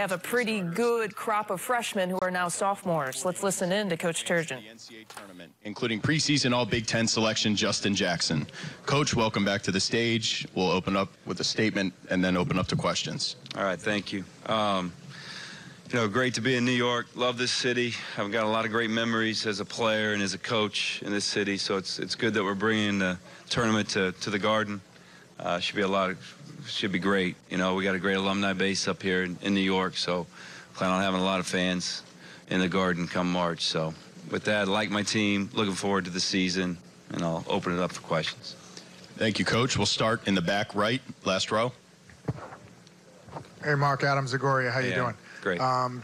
Have a pretty good crop of freshmen who are now sophomores. Let's listen in to Coach Turgeon. The NCAA tournament, including preseason All Big Ten selection Justin Jackson. Coach, welcome back to the stage. We'll open up with a statement and then open up to questions. All right, thank you. Great to be in New York. Love this city. I've got a lot of great memories as a player and as a coach in this city. So it's good that we're bringing the tournament to the Garden. Should be great. We got a great alumni base up here in New York, so plan on having a lot of fans in the Garden come March. So with that, I like my team, looking forward to the season, and I'll open it up for questions. Thank you, Coach. We'll start in the back right, last row. Hey, Mark, Adam Zagoria, how you doing? Great.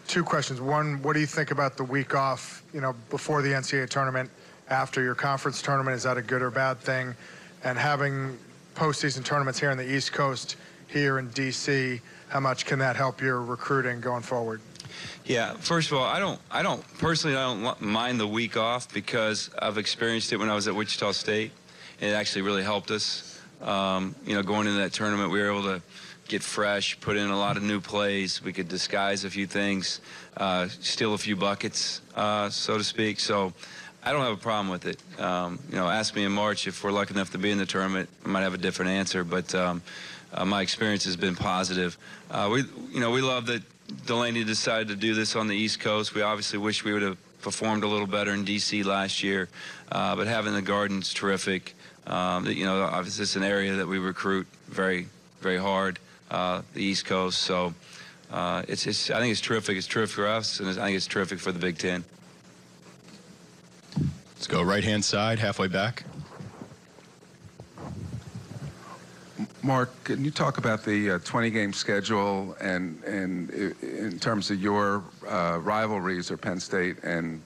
Two questions. One, what do you think about the week off, before the NCAA tournament, after your conference tournament? Is that a good or bad thing? And having postseason tournaments here on the East Coast, here in D.C., how much can that help your recruiting going forward? Yeah, first of all, I don't mind the week off because I've experienced it when I was at Wichita State. It actually really helped us. Going into that tournament, we were able to get fresh, put in a lot of new plays. We could disguise a few things, steal a few buckets, so to speak. So I don't have a problem with it. Ask me in March if we're lucky enough to be in the tournament. I might have a different answer, but my experience has been positive. We love that Delaney decided to do this on the East Coast. We obviously wish we would have performed a little better in D.C. last year, but having the Garden's terrific. Obviously it's an area that we recruit very, very hard, the East Coast. So I think it's terrific. It's terrific for us, and I think it's terrific for the Big Ten. Let's go right-hand side, halfway back. Mark, can you talk about the 20-game schedule and in terms of your rivalries, or Penn State and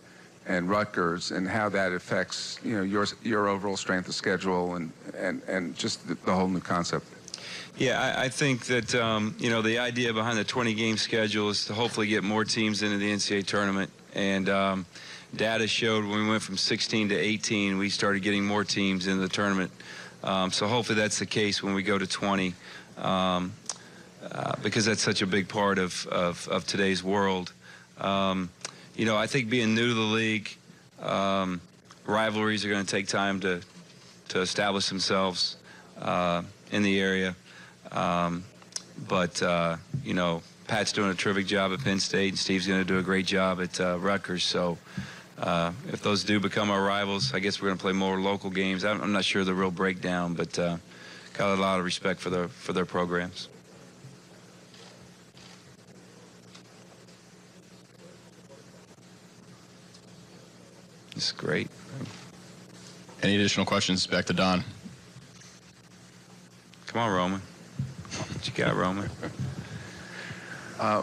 Rutgers, and how that affects your overall strength of schedule and just the whole new concept? Yeah, I think that the idea behind the 20-game schedule is to hopefully get more teams into the NCAA tournament, and data showed when we went from 16 to 18, we started getting more teams in the tournament. So hopefully that's the case when we go to 20, because that's such a big part of today's world. I think being new to the league, rivalries are going to take time to establish themselves in the area. Pat's doing a terrific job at Penn State, and Steve's going to do a great job at Rutgers. So if those do become our rivals, I guess we're going to play more local games. I'm not sure the real breakdown, but got a lot of respect for their programs. It's great. Any additional questions? Back to Don. Come on, Roman. What you got, Roman?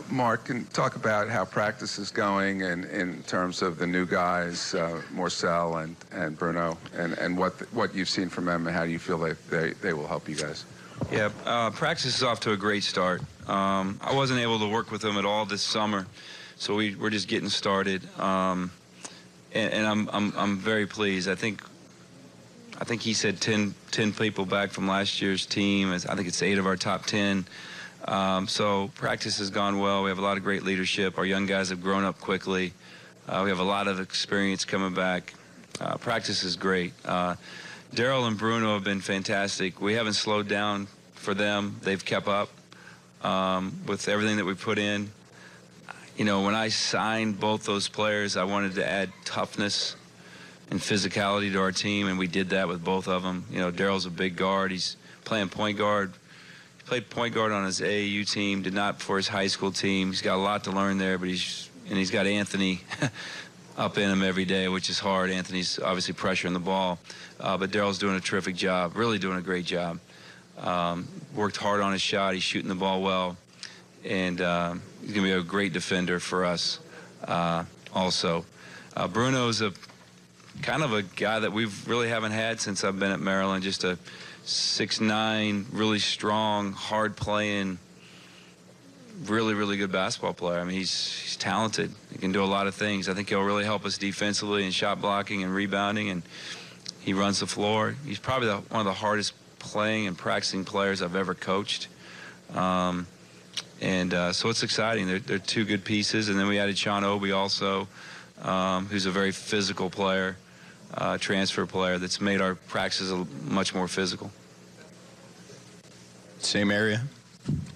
Mark, can you talk about how practice is going and in terms of the new guys, Marcel and Bruno, and what you've seen from them, and how do you feel they will help you guys? Yeah, practice is off to a great start. I wasn't able to work with them at all this summer, so we're just getting started. And I'm very pleased. I think he said 10 people back from last year's team. I think it's 8 of our top 10. So practice has gone well. We have a lot of great leadership. Our young guys have grown up quickly. We have a lot of experience coming back. Practice is great. Daryl and Bruno have been fantastic. We haven't slowed down for them. They've kept up with everything that we put in. When I signed both those players, I wanted to add toughness and physicality to our team, and we did that with both of them. Daryl's a big guard. He's playing point guard. Played point guard on his AAU team, did not for his high school team. He's got a lot to learn there, but he's got Anthony up in him every day, which is hard. Anthony's obviously pressuring the ball, but Daryl's doing a terrific job, really doing a great job. Worked hard on his shot. He's shooting the ball well, and he's going to be a great defender for us also. Bruno's a kind of a guy that we really haven't had since I've been at Maryland, just a 6'9", really strong, hard-playing, really, really good basketball player. I mean, he's talented. He can do a lot of things. I think he'll really help us defensively in shot blocking and rebounding, and he runs the floor. He's probably one of the hardest playing and practicing players I've ever coached. And so it's exciting. They're two good pieces. And then we added Sean Obi also, who's a very physical player, transfer player that's made our practices much more physical. Same area,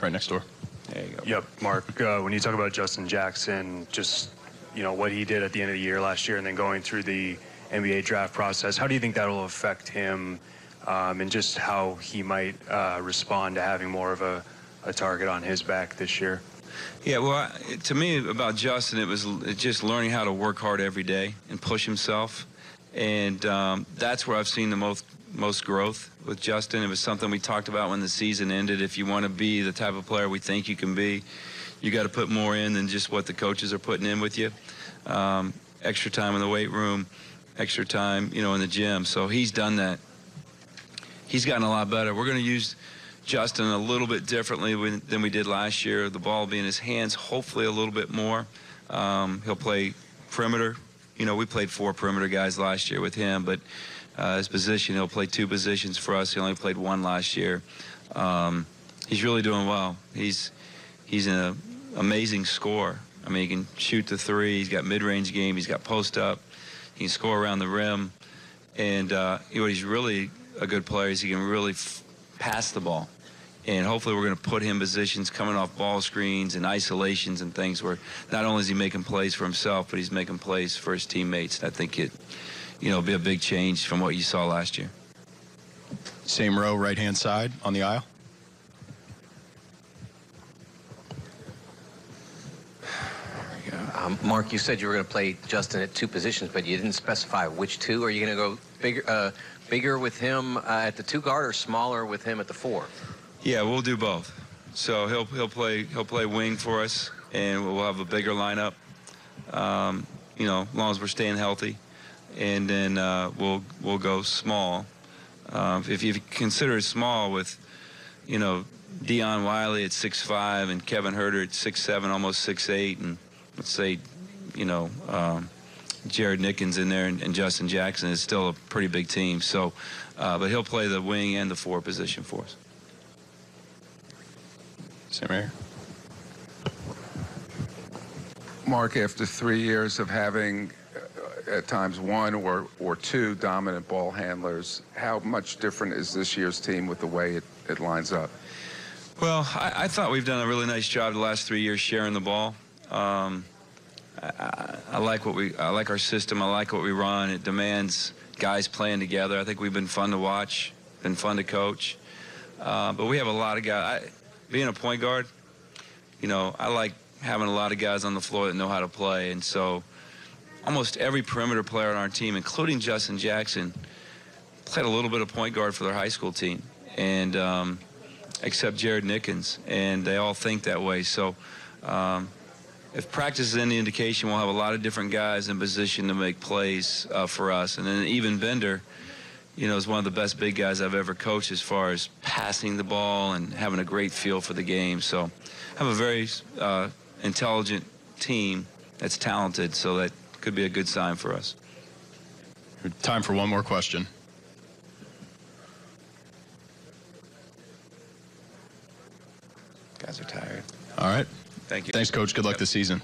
right next door. There you go. Yep, Mark, when you talk about Justin Jackson, just, you know, what he did at the end of the year last year and then going through the NBA draft process, how do you think that will affect him and just how he might respond to having more of a target on his back this year? Yeah, well, to me, about Justin, it was just learning how to work hard every day and push himself. And that's where I've seen the most growth with Justin. It was something we talked about when the season ended. If you want to be the type of player we think you can be, you got to put more in than just what the coaches are putting in with you. Extra time in the weight room, extra time, you know, in the gym. So he's done that. He's gotten a lot better. We're going to use Justin a little bit differently than we did last year. The ball will be in his hands, hopefully a little bit more. He'll play perimeter. You know, we played 4 perimeter guys last year with him, but his position, he'll play 2 positions for us. He only played 1 last year. He's really doing well. He's an amazing scorer. I mean, he can shoot the 3. He's got mid-range game. He's got post-up. He can score around the rim. And you know, he's really a good player. He can really pass the ball. And hopefully we're going to put him in positions coming off ball screens and isolations and things where not only is he making plays for himself, but he's making plays for his teammates. I think it, you know, be a big change from what you saw last year. Same row, right-hand side on the aisle. Mark, you said you were going to play Justin at 2 positions, but you didn't specify which 2. Are you going to go bigger with him at the 2 guard or smaller with him at the 4? Yeah, we'll do both. So he'll play wing for us, and we'll have a bigger lineup. You know, as long as we're staying healthy, and then we'll go small. If you consider it small with, you know, Dion Wiley at 6'5" and Kevin Herter at 6'7", almost 6'8", and let's say, you know, Jared Nickens in there and Justin Jackson, is still a pretty big team. So, but he'll play the wing and the 4 position for us. Same here. Mark, after 3 years of having at times 1 or 2 dominant ball handlers, how much different is this year's team with the way it lines up? Well, I thought we've done a really nice job the last 3 years sharing the ball. I like our system. I like what we run. It demands guys playing together. I think we've been fun to watch, been fun to coach. But we have a lot of guys. Being a point guard, you know, I like having a lot of guys on the floor that know how to play. And so almost every perimeter player on our team, including Justin Jackson, played a little bit of point guard for their high school team, and except Jared Nickens, and they all think that way. So if practice is any indication, we'll have a lot of different guys in position to make plays for us. And then even Bender, you know, is one of the best big guys I've ever coached as far as passing the ball and having a great feel for the game. So I have a very intelligent team that's talented, so that could be a good sign for us. Time for one more question. Guys are tired. All right. Thank you. Thanks, Coach. Good luck this season.